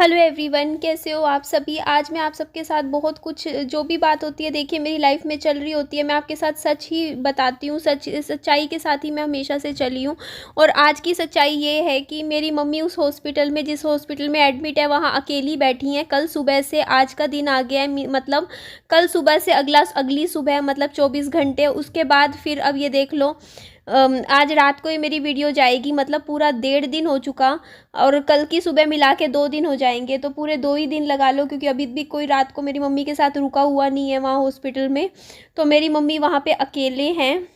Hello everyone, कैसे हो आप सभी। आज मैं आप सबके साथ बहुत कुछ जो भी बात होती है, देखिए मेरी लाइफ में चल रही होती है, मैं आपके साथ सच ही बताती हूँ। सच्चाई के साथ ही मैं हमेशा से चली हूँ। और आज की सच्चाई ये है कि मेरी मम्मी उस हॉस्पिटल में, जिस हॉस्पिटल में एडमिट है, वहाँ अकेली बैठी हैं। कल सुबह से आज का दिन आ गया है, मतलब कल सुबह से अगली सुबह, मतलब 24 घंटे उसके बाद फिर अब ये देख लो। आज रात को ही मेरी वीडियो जाएगी, मतलब पूरा 1.5 दिन हो चुका। और कल की सुबह मिला के 2 दिन हो जाएंगे, तो पूरे 2 ही दिन लगा लो, क्योंकि अभी भी कोई रात को मेरी मम्मी के साथ रुका हुआ नहीं है वहाँ हॉस्पिटल में। तो मेरी मम्मी वहाँ पे अकेले हैं।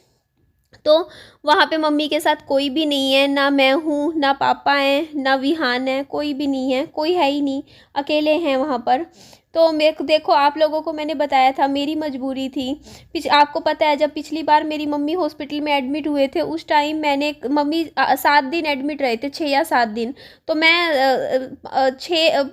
तो वहाँ पे मम्मी के साथ कोई भी नहीं है, ना मैं हूँ, ना पापा हैं, ना विहान है, कोई भी नहीं है, कोई है ही नहीं, अकेले हैं वहाँ पर। तो मेरे को देखो, आप लोगों को मैंने बताया था मेरी मजबूरी थी। आपको पता है, जब पिछली बार मेरी मम्मी हॉस्पिटल में एडमिट हुए थे, उस टाइम मैंने मम्मी 7 दिन एडमिट रहे थे, 6 या 7 दिन। तो मैं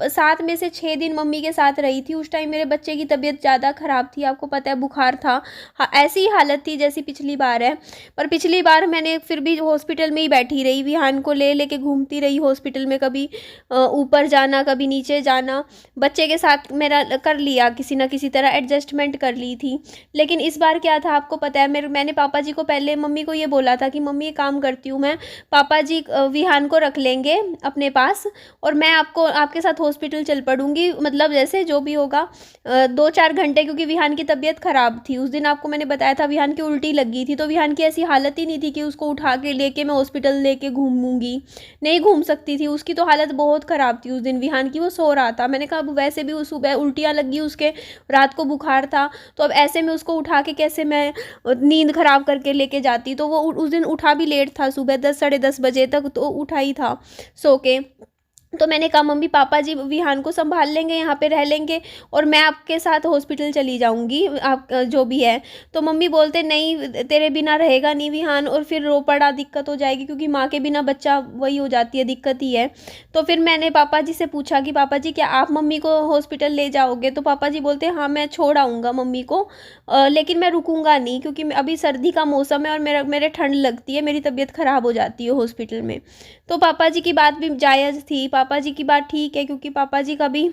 7 में से 6 दिन मम्मी के साथ रही थी। उस टाइम मेरे बच्चे की तबीयत ज़्यादा ख़राब थी, आपको पता है, बुखार था। हाँ, ऐसी ही हालत थी जैसी पिछली बार है। पर पिछली बार मैंने फिर भी हॉस्पिटल में ही बैठी रही, विहान को ले लेके घूमती रही हॉस्पिटल में, कभी ऊपर जाना, कभी नीचे जाना। बच्चे के साथ मेरा कर लिया, किसी ना किसी तरह एडजस्टमेंट कर ली थी। लेकिन इस बार क्या था, आपको पता है, मैंने पापा जी को पहले, मम्मी को ये बोला था कि मम्मी ये काम करती हूँ मैं, पापा जी विहान को रख लेंगे अपने पास, और मैं आपके साथ हॉस्पिटल चल पड़ूंगी, मतलब जैसे जो भी होगा 2-4 घंटे, क्योंकि विहान की तबीयत ख़राब थी। उस दिन आपको मैंने बताया था विहान की उल्टी लगी थी, तो विहान की ऐसी हालत ही नहीं थी कि उसको उठा के लेके मैं हॉस्पिटल लेके घूमूंगी। नहीं घूम सकती थी, उसकी तो हालत बहुत ख़राब थी उस दिन विहान की, वो सो रहा था। मैंने कहा अब वैसे भी उस सुबह उल्टियाँ लगी उसके, रात को बुखार था, तो अब ऐसे में उसको उठा के कैसे मैं नींद ख़राब करके लेके जाती। तो वो उस दिन उठा भी लेट था, सुबह 10 साढ़े 10 बजे तक तो उठा ही था सो के। तो मैंने कहा मम्मी पापा जी विहान को संभाल लेंगे, यहाँ पे रह लेंगे, और मैं आपके साथ हॉस्पिटल चली जाऊँगी, आप जो भी है। तो मम्मी बोलते नहीं, तेरे बिना रहेगा नहीं विहान, और फिर रो पड़ा, दिक्कत हो जाएगी, क्योंकि माँ के बिना बच्चा वही हो जाती है, दिक्कत ही है। तो फिर मैंने पापा जी से पूछा कि पापा जी क्या आप मम्मी को हॉस्पिटल ले जाओगे। तो पापा जी बोलते हाँ मैं छोड़ आऊँगा मम्मी को, लेकिन मैं रुकूंगा नहीं, क्योंकि अभी सर्दी का मौसम है और मेरे ठंड लगती है, मेरी तबीयत ख़राब हो जाती है हॉस्पिटल में। तो पापा जी की बात भी जायज़ थी, पापा जी की बात ठीक है, क्योंकि पापा जी का भी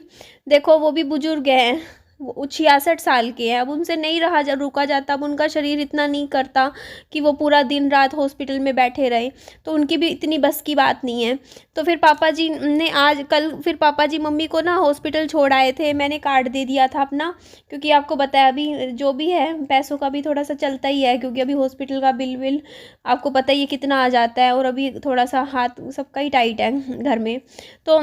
देखो, वो भी बुजुर्ग हैं, वो 66 साल के हैं, अब उनसे नहीं रुका जाता, अब उनका शरीर इतना नहीं करता कि वो पूरा दिन रात हॉस्पिटल में बैठे रहे, तो उनकी भी इतनी बस की बात नहीं है। तो फिर पापा जी ने आज कल फिर पापा जी मम्मी को ना हॉस्पिटल छोड़ आए थे, मैंने कार्ड दे दिया था अपना, क्योंकि आपको बताया अभी जो भी है पैसों का भी थोड़ा सा चलता ही है, क्योंकि अभी हॉस्पिटल का बिल विल आपको पता ही है कितना आ जाता है, और अभी थोड़ा सा हाथ सबका ही टाइट है घर में। तो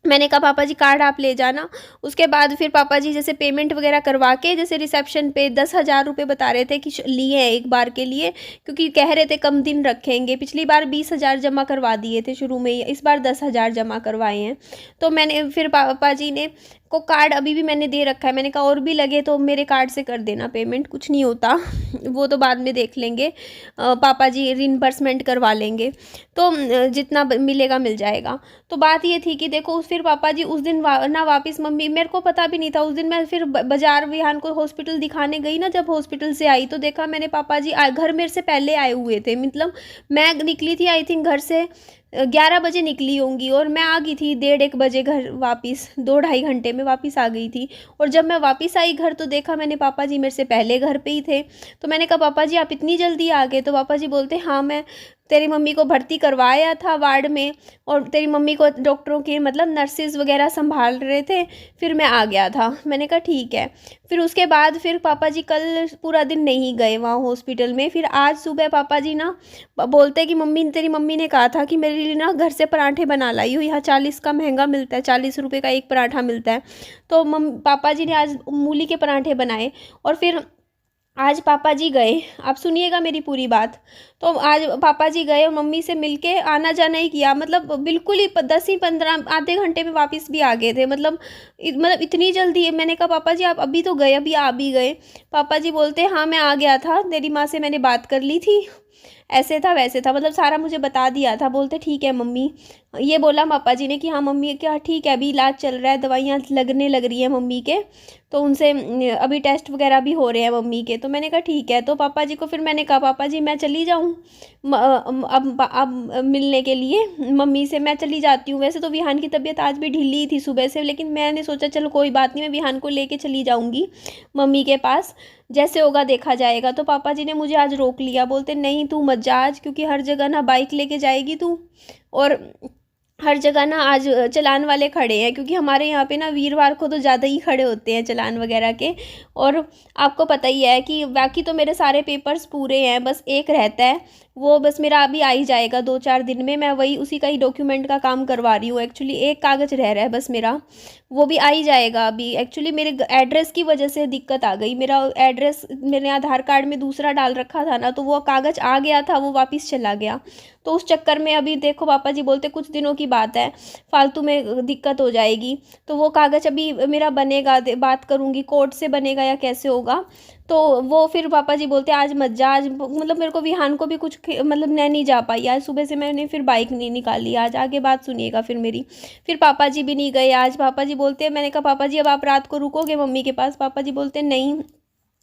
मैंने कहा पापा जी कार्ड आप ले जाना। उसके बाद फिर पापा जी जैसे पेमेंट वगैरह करवा के, जैसे रिसेप्शन पे 10,000 रुपये बता रहे थे कि लिए हैं एक बार के लिए, क्योंकि कह रहे थे कम दिन रखेंगे। पिछली बार 20,000 जमा करवा दिए थे शुरू में ही, इस बार 10,000 जमा करवाए हैं। तो मैंने फिर पापा जी ने को कार्ड अभी भी मैंने दे रखा है, मैंने कहा और भी लगे तो मेरे कार्ड से कर देना पेमेंट, कुछ नहीं होता वो तो बाद में देख लेंगे, पापा जी रिइंबर्समेंट करवा लेंगे, तो जितना मिलेगा मिल जाएगा। तो बात ये थी कि देखो फिर पापा जी उस दिन ना वापस, मम्मी मेरे को पता भी नहीं था उस दिन, मैं फिर बाजार विहान को हॉस्पिटल दिखाने गई ना, जब हॉस्पिटल से आई तो देखा मैंने पापा जी घर मेरे से पहले आए हुए थे, मतलब मैं निकली थी आई थिंक घर से 11 बजे निकली होंगी, और मैं आ गई थी 1:30 बजे घर वापस, 2-2.5 घंटे में वापस आ गई थी। और जब मैं वापस आई घर तो देखा मैंने पापा जी मेरे से पहले घर पे ही थे। तो मैंने कहा पापा जी आप इतनी जल्दी आ गए। तो पापा जी बोलते हाँ मैं तेरी मम्मी को भर्ती करवाया था वार्ड में, और तेरी मम्मी को डॉक्टरों के मतलब नर्सिस वगैरह संभाल रहे थे, फिर मैं आ गया था। मैंने कहा ठीक है। फिर उसके बाद फिर पापा जी कल पूरा दिन नहीं गए वहाँ हॉस्पिटल में। फिर आज सुबह पापा जी ना बोलते कि मम्मी तेरी मम्मी ने कहा था कि मेरे लिए ना घर से पराठे बना लाई हो, यहाँ 40 का महंगा मिलता है, 40 रुपये का एक पराठा मिलता है। तो पापा जी ने आज मूली के पराठे बनाए। और फिर आज पापा जी गए, आप सुनिएगा मेरी पूरी बात। तो आज पापा जी गए और मम्मी से मिलके आना जाना ही किया, मतलब बिल्कुल ही 10 ही 15 आधे घंटे में वापस भी आ गए थे, मतलब इतनी जल्दी। मैंने कहा पापा जी आप अभी तो गए, अभी आ भी गए। पापा जी बोलते हाँ मैं आ गया था, तेरी माँ से मैंने बात कर ली थी, ऐसे था वैसे था, मतलब सारा मुझे बता दिया था। बोलते ठीक है मम्मी, ये बोला पापा जी ने कि हाँ मम्मी क्या ठीक है, अभी इलाज चल रहा है, दवाइयाँ लगने लग रही है मम्मी के, तो उनसे अभी टेस्ट वगैरह भी हो रहे हैं मम्मी के। तो मैंने कहा ठीक है। तो पापा जी को फिर मैंने कहा पापा जी मैं चली जाऊँ अब मिलने के लिए मम्मी से, मैं चली जाती हूँ। वैसे तो विहान की तबीयत आज भी ढीली ही थी सुबह से, लेकिन मैंने सोचा चलो कोई बात नहीं, मैं विहान को लेके चली जाऊँगी मम्मी के पास, जैसे होगा देखा जाएगा। तो पापा जी ने मुझे आज रोक लिया, बोलते नहीं तू मत जा आज, क्योंकि हर जगह ना बाइक लेके जाएगी तू, और हर जगह ना आज चालान वाले खड़े हैं, क्योंकि हमारे यहाँ पे ना वीरवार को तो ज़्यादा ही खड़े होते हैं चालान वगैरह के। और आपको पता ही है कि बाकी तो मेरे सारे पेपर्स पूरे हैं, बस एक रहता है, वो बस मेरा अभी आ ही जाएगा 2-4 दिन में। मैं वही उसी का ही डॉक्यूमेंट का काम करवा रही हूँ। एक्चुअली एक कागज़ रह रहा है बस मेरा, वो भी आ ही जाएगा अभी। एक्चुअली मेरे एड्रेस की वजह से दिक्कत आ गई, मेरा एड्रेस मैंने आधार कार्ड में दूसरा डाल रखा था ना, तो वो कागज़ आ गया था, वो वापस चला गया। तो उस चक्कर में अभी देखो पापा जी बोलते कुछ दिनों की बात है, फालतू में दिक्कत हो जाएगी। तो वो कागज़ अभी मेरा बनेगा, बात करूँगी कोर्ट से बनेगा या कैसे होगा। तो वो फिर पापा जी बोलते आज मत जा आज, मतलब मेरे को विहान को भी कुछ मतलब मैं नहीं जा पाई आज सुबह से, मैंने फिर बाइक नहीं निकाली आज। आगे बात सुनिएगा फिर मेरी। फिर पापा जी भी नहीं गए आज। पापा जी बोलते हैं, मैंने कहा पापा जी अब आप रात को रुकोगे मम्मी के पास? पापा जी बोलते नहीं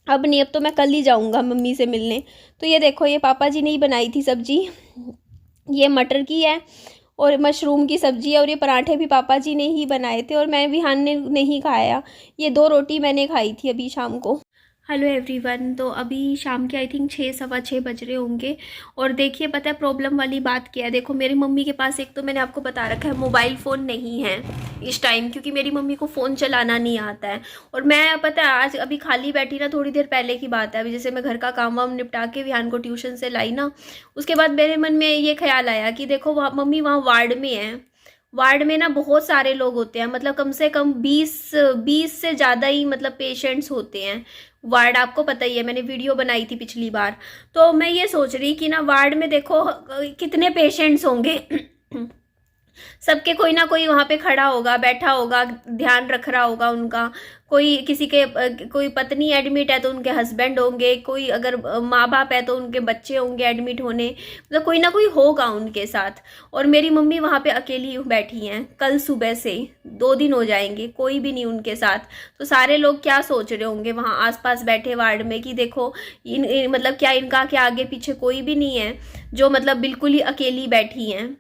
अब नहीं, अब तो मैं कल ही जाऊँगा मम्मी से मिलने। तो ये देखो ये पापा जी ने ही बनाई थी सब्जी, ये मटर की है और मशरूम की सब्ज़ी है, और ये पराठे भी पापा जी ने ही बनाए थे और मैं विहान ने नहीं खाया। ये 2 रोटी मैंने खाई थी अभी शाम को। हेलो एवरीवन, तो अभी शाम के आई थिंक 6-6:15 बज रहे होंगे। और देखिए पता है प्रॉब्लम वाली बात क्या है, देखो मेरी मम्मी के पास एक तो मैंने आपको बता रखा है मोबाइल फ़ोन नहीं है इस टाइम, क्योंकि मेरी मम्मी को फ़ोन चलाना नहीं आता है। और मैं पता है आज अभी खाली बैठी ना, थोड़ी देर पहले की बात है, अभी जैसे मैं घर का काम वाम निपटा के विहान को ट्यूशन से लाई ना, उसके बाद मेरे मन में ये ख्याल आया कि देखो वहाँ मम्मी वहाँ वार्ड में है, वार्ड में ना बहुत सारे लोग होते हैं, मतलब कम से कम 20 से ज़्यादा ही मतलब पेशेंट्स होते हैं वार्ड। आपको पता ही है, मैंने वीडियो बनाई थी पिछली बार। तो मैं ये सोच रही कि ना वार्ड में देखो कितने पेशेंट्स होंगे सबके कोई ना कोई वहाँ पे खड़ा होगा, बैठा होगा, ध्यान रख रहा होगा उनका। कोई किसी के कोई पत्नी एडमिट है तो उनके हस्बैंड होंगे, कोई अगर माँ बाप है तो उनके बच्चे होंगे एडमिट होने, मतलब कोई ना कोई होगा उनके साथ। और मेरी मम्मी वहाँ पे अकेली बैठी हैं कल सुबह से, 2 दिन हो जाएंगे, कोई भी नहीं उनके साथ। तो सारे लोग क्या सोच रहे होंगे वहाँ आसपास बैठे वार्ड में कि देखो मतलब क्या इनका क्या आगे पीछे कोई भी नहीं है, जो मतलब बिल्कुल ही अकेली बैठी हैं।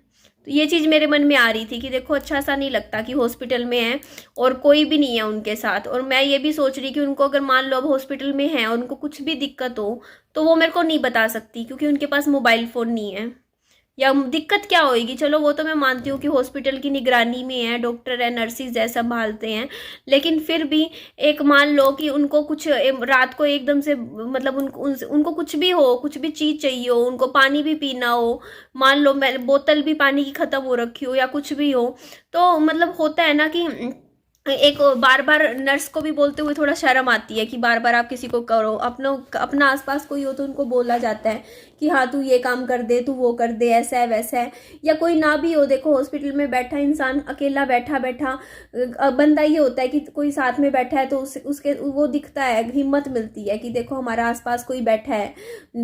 तो ये चीज़ मेरे मन में आ रही थी कि देखो अच्छा सा नहीं लगता कि हॉस्पिटल में है और कोई भी नहीं है उनके साथ। और मैं ये भी सोच रही कि उनको अगर मान लो अब हॉस्पिटल में है और उनको कुछ भी दिक्कत हो तो वो मेरे को नहीं बता सकती, क्योंकि उनके पास मोबाइल फ़ोन नहीं है। या दिक्कत क्या होएगी, चलो वो तो मैं मानती हूँ कि हॉस्पिटल की निगरानी में है, डॉक्टर है, नर्सिस है, संभालते हैं, लेकिन फिर भी एक मान लो कि उनको कुछ रात को एकदम से मतलब उनको कुछ भी हो, कुछ भी चीज़ चाहिए हो, उनको पानी भी पीना हो, मान लो मैं बोतल भी पानी की ख़त्म हो रखी हो या कुछ भी हो, तो मतलब होता है ना कि एक बार बार नर्स को भी बोलते हुए थोड़ा शर्म आती है कि बार बार आप किसी को करो, अपना आसपास कोई हो तो उनको बोला जाता है कि हाँ तू ये काम कर दे, तू वो कर दे, ऐसा है वैसा है। या कोई ना भी हो, देखो हॉस्पिटल में बैठा इंसान अकेला बैठा बैठा बंदा ये होता है कि कोई साथ में बैठा है तो उसके वो दिखता है, हिम्मत मिलती है कि देखो हमारा आसपास कोई बैठा है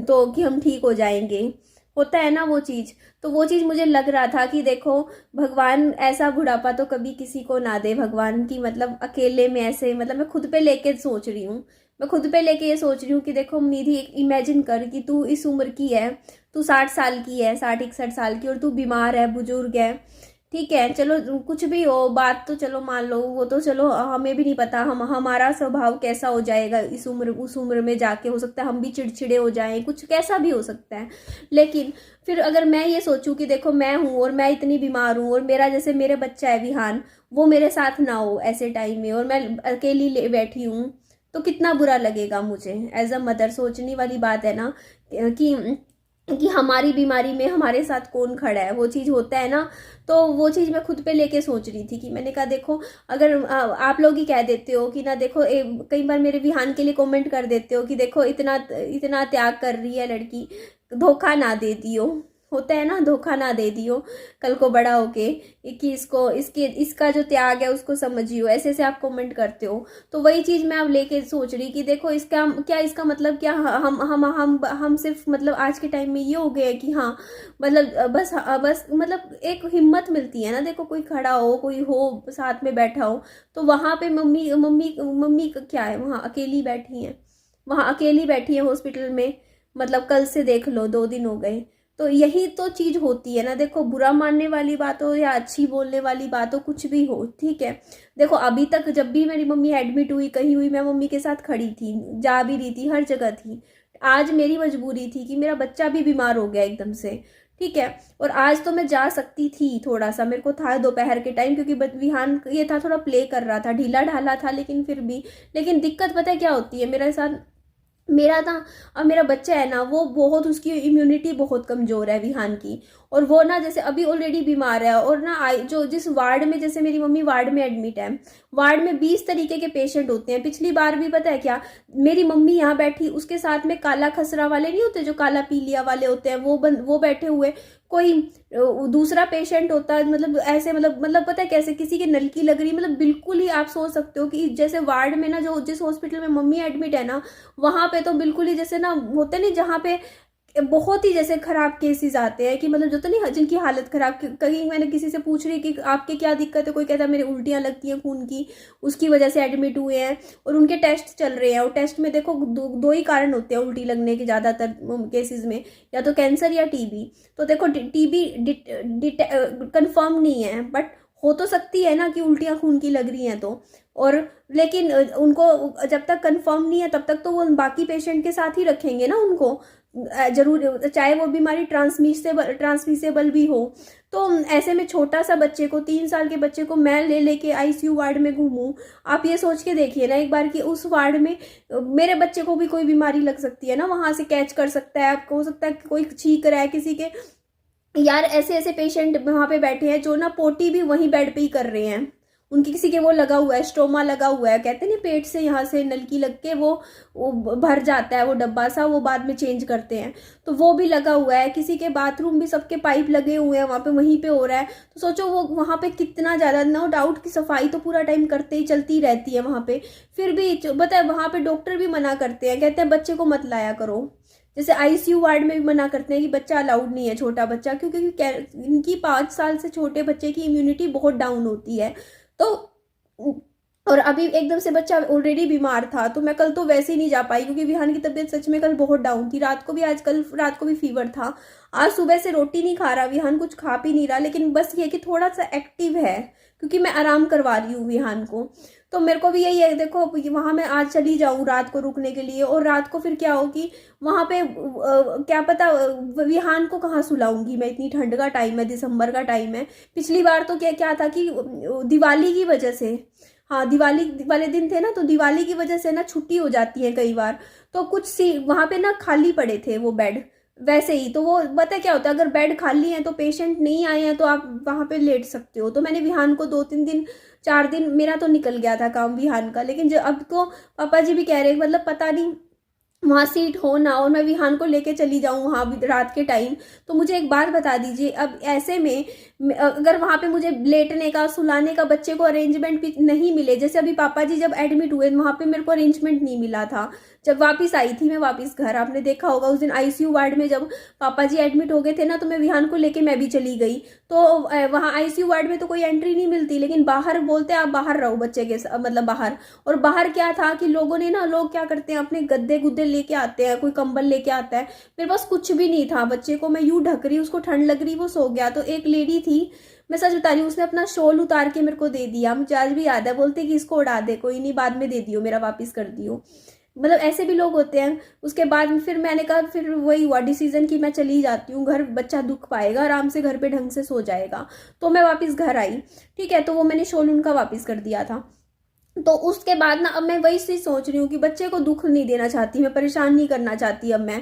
तो कि हम ठीक हो जाएंगे, होता है ना वो चीज़। तो वो चीज़ मुझे लग रहा था कि देखो भगवान ऐसा बुढ़ापा तो कभी किसी को ना दे भगवान की, मतलब अकेले में ऐसे, मतलब मैं खुद पे लेके सोच रही हूँ, मैं खुद पे लेके ये सोच रही हूँ कि देखो निधि इमेजिन कर कि तू इस उम्र की है, तू 60 साल की है, 60-61 साल की, और तू बीमार है, बुजुर्ग है, ठीक है चलो कुछ भी हो बात तो चलो मान लो, वो तो चलो हमें भी नहीं पता हमारा स्वभाव कैसा हो जाएगा इस उम्र उस उम्र में जाके, हो सकता है हम भी चिड़चिड़े हो जाएं, कुछ कैसा भी हो सकता है। लेकिन फिर अगर मैं ये सोचूं कि देखो मैं हूँ और मैं इतनी बीमार हूँ और मेरा जैसे मेरे बच्चा है विहान, वो मेरे साथ ना हो ऐसे टाइम में और मैं अकेली बैठी हूँ, तो कितना बुरा लगेगा मुझे एज अ मदर। सोचने वाली बात है ना कि हमारी बीमारी में हमारे साथ कौन खड़ा है, वो चीज़ होता है ना। तो वो चीज़ मैं खुद पे लेके सोच रही थी कि मैंने कहा देखो अगर आप लोग ही कह देते हो कि ना देखो कई बार मेरे विहान के लिए कमेंट कर देते हो कि देखो इतना इतना त्याग कर रही है लड़की, धोखा ना दे दियो, होता है ना, धोखा ना दे दियो कल को बड़ा होके, कि इसको इसके इसका जो त्याग है उसको समझियो, ऐसे ऐसे आप कमेंट करते हो। तो वही चीज़ मैं अब लेके सोच रही कि देखो इसका क्या, इसका मतलब क्या, हम सिर्फ मतलब आज के टाइम में ये हो गए कि हाँ मतलब बस मतलब एक हिम्मत मिलती है ना, देखो कोई खड़ा हो, कोई हो साथ में बैठा हो, तो वहाँ पे मम्मी मम्मी मम्मी का क्या है, वहाँ अकेली बैठी हैं, वहाँ अकेली बैठी है हॉस्पिटल में, मतलब कल से देख लो 2 दिन हो गए। तो यही तो चीज़ होती है ना, देखो बुरा मानने वाली बात हो या अच्छी बोलने वाली बात हो, कुछ भी हो, ठीक है। देखो अभी तक जब भी मेरी मम्मी एडमिट हुई कहीं हुई, मैं मम्मी के साथ खड़ी थी, जा भी रही थी, हर जगह थी। आज मेरी मजबूरी थी कि मेरा बच्चा भी बीमार हो गया एकदम से, ठीक है। और आज तो मैं जा सकती थी, थोड़ा सा मेरे को था दोपहर के टाइम, क्योंकि विहान ये था थोड़ा प्ले कर रहा था, ढीला ढाला था, लेकिन फिर भी। लेकिन दिक्कत पता है क्या होती है मेरे साथ, मेरा ना, अब मेरा बच्चा है ना, वो बहुत, उसकी इम्यूनिटी बहुत कमज़ोर है विहान की। और वो ना जैसे अभी ऑलरेडी बीमार है, और ना जो जिस वार्ड में, जैसे मेरी मम्मी वार्ड में एडमिट है, वार्ड में 20 तरीके के पेशेंट होते हैं। पिछली बार भी पता है क्या, मेरी मम्मी यहाँ बैठी, उसके साथ में काला खसरा वाले नहीं होते, जो काला पीलिया वाले होते हैं, वो बैठे हुए, कोई दूसरा पेशेंट होता है, मतलब ऐसे, मतलब पता है कैसे, किसी की नलकी लग रही, मतलब बिल्कुल ही आप सोच सकते हो कि जैसे वार्ड में ना, जो जिस हॉस्पिटल में मम्मी एडमिट है ना, वहां पे तो बिल्कुल ही जैसे ना होते नहीं, जहाँ पे बहुत ही जैसे खराब केसेस आते हैं, कि मतलब जो तो नहीं, जिनकी हालत खराब, कहीं मैंने किसी से पूछ रही कि आपके क्या दिक्कत है, कोई कहता है मेरे उल्टियाँ लगती हैं खून की, उसकी वजह से एडमिट हुए हैं, और उनके टेस्ट चल रहे हैं। और टेस्ट में देखो दो ही कारण होते हैं उल्टी लगने के ज़्यादातर केसेस में, या तो कैंसर या टीबी। तो देखो टीबी कंफर्म नहीं है, बट हो तो सकती है ना कि उल्टियाँ खून की लग रही हैं तो। और लेकिन उनको जब तक कंफर्म नहीं है तब तक तो वो बाकी पेशेंट के साथ ही रखेंगे ना उनको, जरूर, चाहे वो बीमारी ट्रांसमिसेबल भी हो। तो ऐसे में छोटा सा बच्चे को, 3 साल के बच्चे को मैं ले लेके आईसीयू वार्ड में घूमूं, आप ये सोच के देखिए ना एक बार कि उस वार्ड में मेरे बच्चे को भी कोई बीमारी लग सकती है ना, वहां से कैच कर सकता है, आपको हो सकता है कि कोई छींक रहा है किसी के, यार ऐसे ऐसे पेशेंट वहां पे बैठे हैं जो ना पोटी भी वहीं बेड पे ही कर रहे हैं, उनकी किसी के वो लगा हुआ है, स्टोमा लगा हुआ है, कहते नहीं पेट से यहाँ से नलकी लग के वो भर जाता है वो डब्बा सा, वो बाद में चेंज करते हैं, तो वो भी लगा हुआ है, किसी के बाथरूम भी सबके पाइप लगे हुए हैं वहाँ पे, वहीं पे हो रहा है। तो सोचो वो वहाँ पे कितना ज़्यादा, नो डाउट की सफाई तो पूरा टाइम करते ही चलती रहती है वहाँ पे, फिर भी पता है वहाँ पे डॉक्टर भी मना करते हैं, कहते हैं बच्चे को मत लाया करो। जैसे आईसीयू वार्ड में भी मना करते हैं कि बच्चा अलाउड नहीं है, छोटा बच्चा, क्योंकि इनकी 5 साल से छोटे बच्चे की इम्यूनिटी बहुत डाउन होती है। तो और अभी एकदम से बच्चा ऑलरेडी बीमार था, तो मैं कल तो वैसे ही नहीं जा पाई, क्योंकि विहान की तबीयत सच में कल बहुत डाउन थी, रात को भी, आज कल रात को भी फीवर था, आज सुबह से रोटी नहीं खा रहा विहान, कुछ खा पी नहीं रहा, लेकिन बस ये कि थोड़ा सा एक्टिव है, क्योंकि मैं आराम करवा रही हूँ विहान को। तो मेरे को भी यही है, देखो वहाँ मैं आज चली जाऊँ रात को रुकने के लिए, और रात को फिर क्या होगी वहाँ पे, क्या पता विहान को कहाँ सुलाऊंगी मैं, इतनी ठंड का टाइम है, दिसंबर का टाइम है। पिछली बार तो क्या क्या था कि दिवाली की वजह से, हाँ दिवाली वाले दिन थे ना, तो दिवाली की वजह से ना छुट्टी हो जाती है कई बार, तो कुछ सी वहाँ पे ना खाली पड़े थे वो बेड, वैसे ही तो वो पता है क्या होता है, अगर बेड खाली है तो पेशेंट नहीं आए हैं तो आप वहाँ पे लेट सकते हो। तो मैंने विहान को 2-3 दिन 4 दिन मेरा तो निकल गया था काम विहान का, लेकिन जो अब तो पापा जी भी कह रहे हैं, मतलब पता नहीं वहाँ सीट हो ना हो, मैं विहान को लेके चली जाऊँ वहाँ भी रात के टाइम। तो मुझे एक बात बता दीजिए, अब ऐसे में अगर वहाँ पे मुझे लेटने का, सुलाने का, बच्चे को अरेंजमेंट भी नहीं मिले, जैसे अभी पापा जी जब एडमिट हुए वहाँ पे मेरे को अरेंजमेंट नहीं मिला था, जब वापस आई थी मैं वापस घर, आपने देखा होगा उस दिन आईसीयू वार्ड में जब पापा जी एडमिट हो गए थे ना, तो मैं विहान को लेके मैं भी चली गई। तो वहाँ आईसीयू वार्ड में तो कोई एंट्री नहीं मिलती, लेकिन बाहर बोलते आप बाहर रहो बच्चे के मतलब बाहर। और बाहर क्या था कि लोगों ने ना, लोग क्या करते हैं अपने गद्दे गुद्दे लेके आते हैं, कोई कंबल लेके आता है, मेरे पास कुछ भी नहीं था, बच्चे को मैं यूं ढक रही, उसको ठंड लग रही, वो सो गया। तो एक लेडी थी, मैं सच बता रही हूँ, उसने अपना शॉल उतार के मेरे को दे दिया, मुझे आज भी याद है, बोलते कि इसको उड़ा दे, कोई नहीं बाद में दे दियो, मेरा वापिस कर दियो। मतलब ऐसे भी लोग होते हैं। उसके बाद फिर मैंने कहा, फिर वही हुआ डिसीजन कि मैं चली जाती हूँ घर, बच्चा दुख पाएगा, आराम से घर पे ढंग से सो जाएगा। तो मैं वापस घर आई, ठीक है, तो वो मैंने शॉल उनका वापस कर दिया था। तो उसके बाद ना अब मैं वही चीज सोच रही हूँ कि बच्चे को दुख नहीं देना चाहती, मैं परेशान नहीं करना चाहती अब मैं,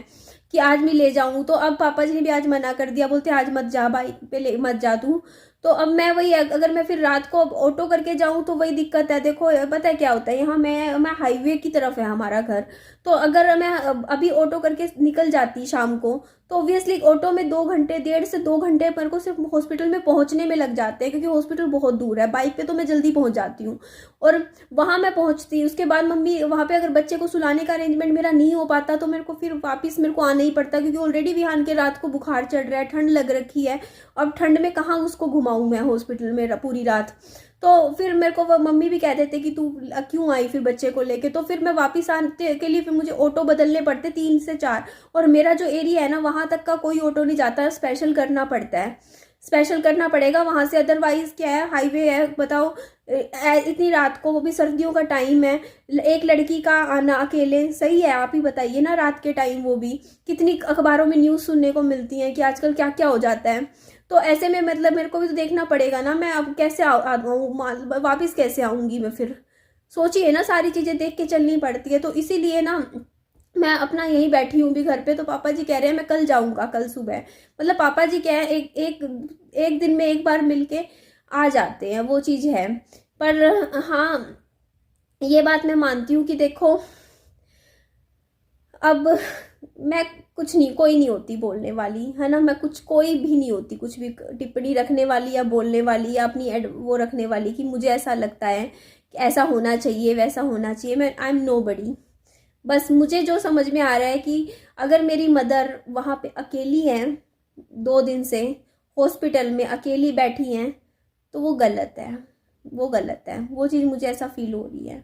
कि आज मैं ले जाऊँ। तो अब पापा जी ने भी आज मना कर दिया, बोलते आज मत जा बाइक पे, ले मत जा तू। तो अब मैं वही, अगर मैं फिर रात को ऑटो करके जाऊं तो वही दिक्कत है। देखो पता है क्या होता है, यहाँ मैं हाईवे की तरफ है हमारा घर, तो अगर मैं अभी ऑटो करके निकल जाती शाम को, तो ऑब्वियसली ऑटो में 2 घंटे, 1.5 से 2 घंटे मेरे को सिर्फ हॉस्पिटल में पहुंचने में लग जाते हैं, क्योंकि हॉस्पिटल बहुत दूर है। बाइक पे तो मैं जल्दी पहुंच जाती हूँ, और वहाँ मैं पहुंचती, उसके बाद मम्मी वहाँ पे अगर बच्चे को सुलाने का अरेंजमेंट मेरा नहीं हो पाता तो मेरे को फिर वापस मेरे को आना ही पड़ता, क्योंकि ऑलरेडी विहान के रात को बुखार चढ़ रहा है, ठंड लग रखी है। अब ठंड में कहाँ उसको घुमाऊँ मैं हॉस्पिटल में पूरी रात। तो फिर मेरे को मम्मी भी कह देते कि तू क्यों आई फिर बच्चे को लेके। तो फिर मैं वापस आने के लिए फिर मुझे ऑटो बदलने पड़ते 3 से 4, और मेरा जो एरिया है ना वहाँ तक का कोई ऑटो नहीं जाता, स्पेशल करना पड़ता है, स्पेशल करना पड़ेगा वहाँ से। अदरवाइज क्या है, हाईवे है, बताओ इतनी रात को, वो भी सर्दियों का टाइम है, एक लड़की का आना अकेले सही है? आप ही बताइए ना, रात के टाइम, वो भी कितनी अखबारों में न्यूज़ सुनने को मिलती है कि आजकल क्या क्या हो जाता है। तो ऐसे में मतलब मेरे को भी तो देखना पड़ेगा ना, मैं अब कैसे वापस कैसे आऊँगी मैं फिर? सोचिए ना, सारी चीज़ें देख के चलनी पड़ती है। तो इसीलिए ना मैं अपना यहीं बैठी हूँ भी घर पे। तो पापा जी कह रहे हैं मैं कल जाऊँगा, कल सुबह। मतलब पापा जी क्या है, एक दिन में एक बार मिल के आ जाते हैं, वो चीज़ है। पर हाँ, ये बात मैं मानती हूँ कि देखो अब मैं कुछ नहीं, कोई नहीं होती बोलने वाली, है ना, मैं कुछ कोई भी नहीं होती कुछ भी टिप्पणी रखने वाली या बोलने वाली या अपनी वो रखने वाली कि मुझे ऐसा लगता है कि ऐसा होना चाहिए, वैसा होना चाहिए। मैं आई एम नोबडी। बस मुझे जो समझ में आ रहा है कि अगर मेरी मदर वहाँ पे अकेली हैं, 2 दिन से हॉस्पिटल में अकेली बैठी हैं, तो वो गलत है, वो गलत है, वो चीज़ मुझे ऐसा फील हो रही है।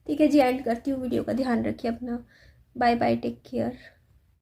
ठीक है जी, एंड करती हूँ वीडियो का। ध्यान रखिए अपना। Bye bye, take care.